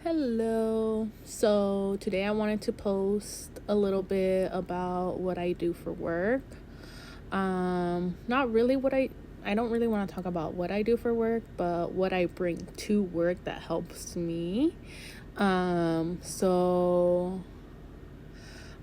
Hello. So today I wanted to post a little bit about what I do for work. Not really I don't really want to talk about what I do for work, but what I bring to work that helps me. So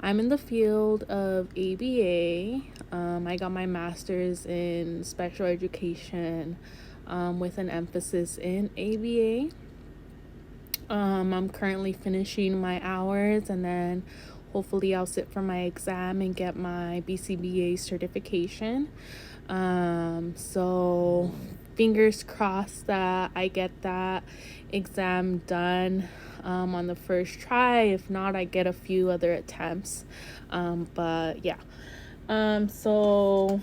I'm in the field of ABA. I got my master's in special education with an emphasis in ABA. I'm currently finishing my hours, and then hopefully I'll sit for my exam and get my BCBA certification. So fingers crossed that I get that exam done on the first try. If not, I get a few other attempts. But yeah. So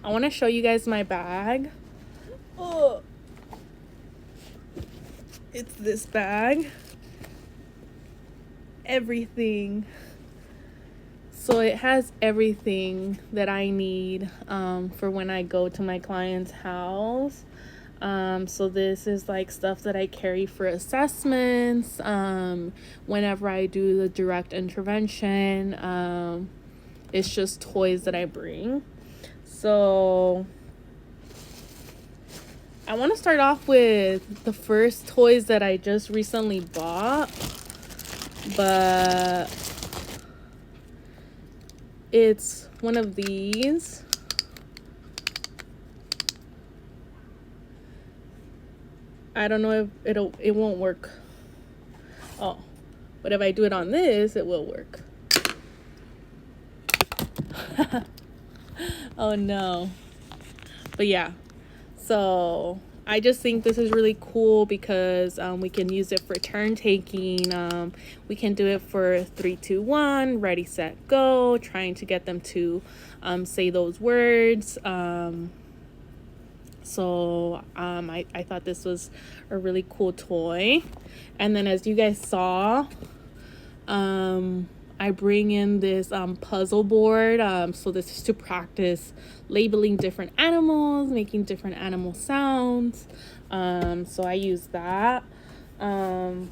I want to show you guys my bag. Oh, it's this bag. Everything. So it has everything that I need for when I go to my client's house. So this is like stuff that I carry for assessments, whenever I do the direct intervention. It's just toys that I bring. So I want to start off with the first toys that I just recently bought, but it's one of these. I don't know if it won't work. Oh, but if I do it on this, it will work. Oh no. But yeah, so I just think this is really cool because we can use it for turn taking. We can do it for 3, 2, 1, ready, set, go, trying to get them to say those words. So I thought this was a really cool toy. And then as you guys saw, I bring in this puzzle board. So this is to practice labeling different animals, making different animal sounds. So I use that. In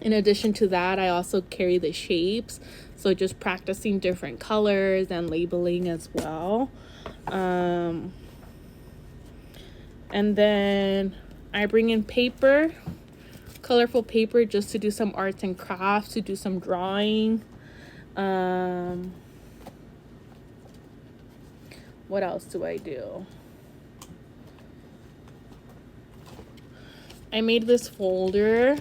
addition to that, I also carry the shapes. So just practicing different colors and labeling as well. And then I bring in paper, colorful paper, just to do some arts and crafts, to do some drawing. What else do I do? I made this folder,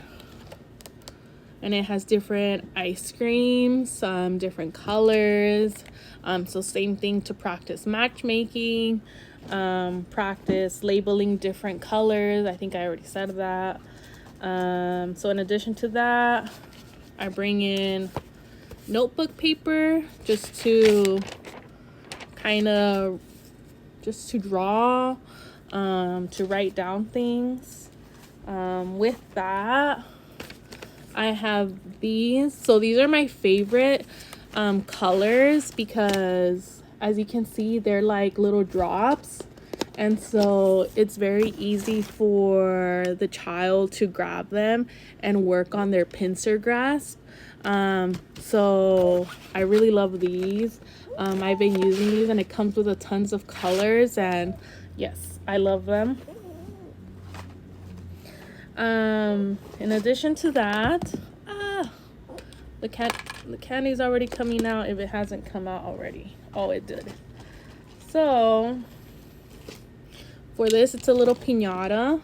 and it has different ice creams, different colors. So same thing to practice matchmaking, practice labeling different colors. I think I already said that. So in addition to that, I bring in notebook paper just to just to draw, to write down things. With that, I have these. So these are my favorite colors because as you can see, they're like little drops. And so it's very easy for the child to grab them and work on their pincer grasp. So I really love these. I've been using these, and it comes with a tons of colors, and yes, I love them. In addition to that, the candy's already coming out if it hasn't come out already. Oh, it did. So for this, it's a little piñata.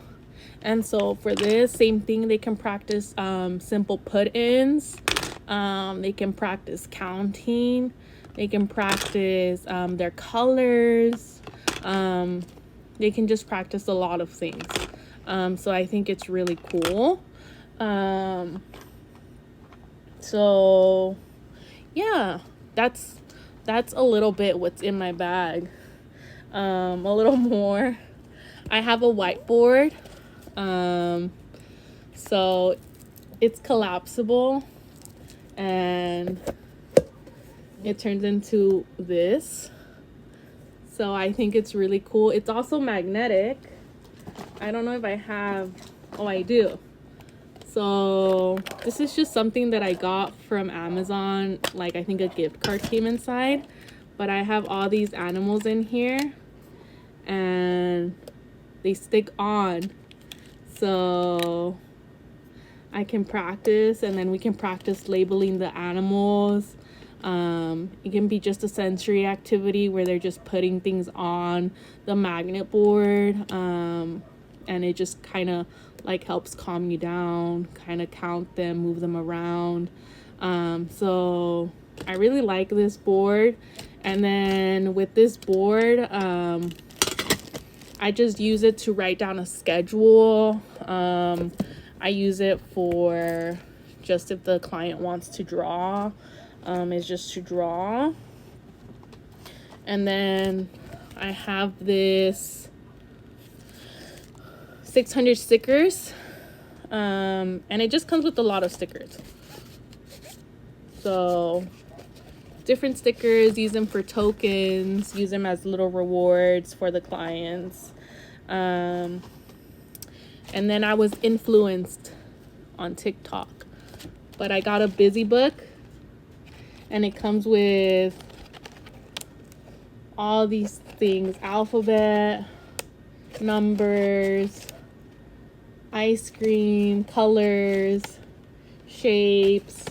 And so for this, same thing, they can practice simple put-ins. They can practice counting. They can practice their colors. They can just practice a lot of things. So I think it's really cool. So yeah, that's a little bit what's in my bag. A little more. I have a whiteboard. So it's collapsible, and it turns into this. So I think it's really cool. It's also magnetic. I don't know if I have, oh, I do. So this is just something that I got from Amazon. Like, I think a gift card came inside, but I have all these animals in here and they stick on, so I can practice, and then we can practice labeling the animals. It can be just a sensory activity where they're just putting things on the magnet board, and it just kind of like helps calm you down, kind of count them, move them around. So I really like this board. And then with this board, I just use it to write down a schedule. I use it for just if the client wants to draw, is just to draw. And then I have this 600 stickers, and it just comes with a lot of stickers. So different stickers, use them for tokens, use them as little rewards for the clients. And then I was influenced on TikTok, but I got a busy book, and it comes with all these things: alphabet, numbers, ice cream, colors, shapes,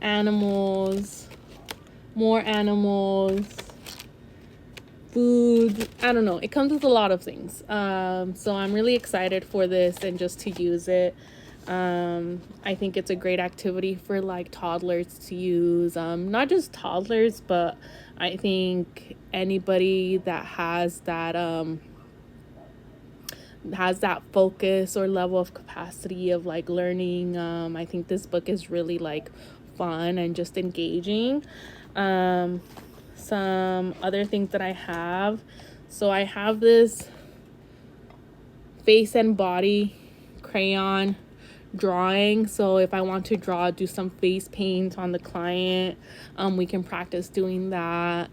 animals, more animals, food. I don't know, it comes with a lot of things. So I'm really excited for this and just to use it. I think it's a great activity for like toddlers to use, not just toddlers, but I think anybody that has that focus or level of capacity of like learning. I think this book is really like fun and just engaging. Some other things that I have. So I have this face and body crayon drawing. So if I want to do some face paint on the client, we can practice doing that.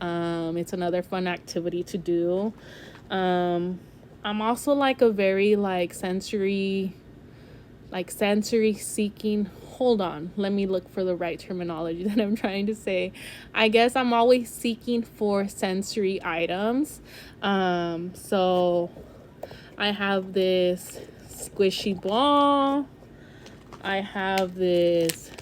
It's another fun activity to do. I'm also like a very like sensory seeking. Hold on, let me look for the right terminology that I'm trying to say. I guess I'm always seeking for sensory items. So I have this squishy ball. I have this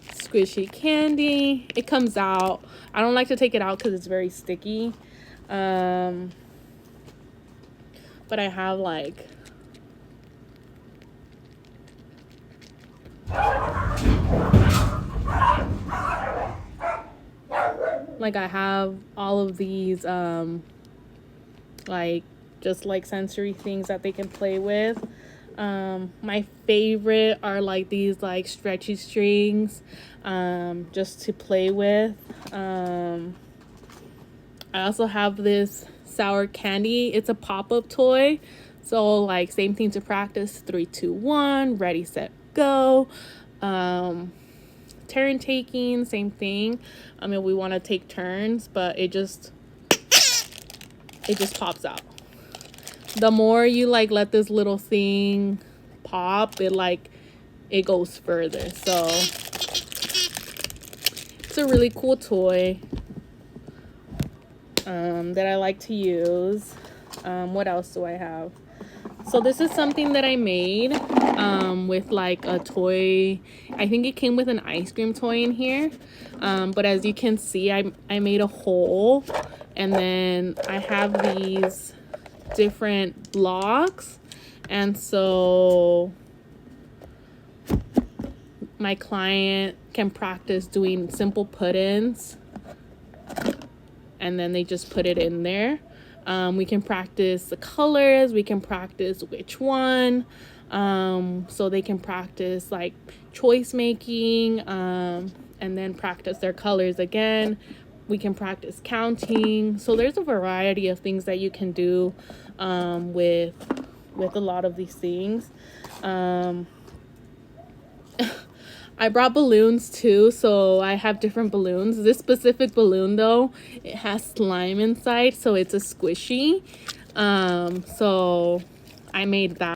squishy candy. It comes out. I don't like to take it out because it's very sticky. But I have like I have all of these like just like sensory things that they can play with. My favorite are like these like stretchy strings, just to play with. I also have this sour candy. It's a pop-up toy, so like same thing to practice. 3, 2, 1, ready, set, go. Turn taking, same thing. I mean, we want to take turns, but it just pops out. The more you like let this little thing pop, it goes further. So it's a really cool toy that I like to use. What else do I have? So this is something that I made with like a toy. I think it came with an ice cream toy in here, but as you can see, I made a hole, and then I have these different blocks, and so my client can practice doing simple put-ins, and then they just put it in there. We can practice the colors, we can practice which one, so they can practice like choice making, and then practice their colors again. We can practice counting. So there's a variety of things that you can do with a lot of these things. I brought balloons too, so I have different balloons. This specific balloon though, it has slime inside, so it's a squishy. So I made that.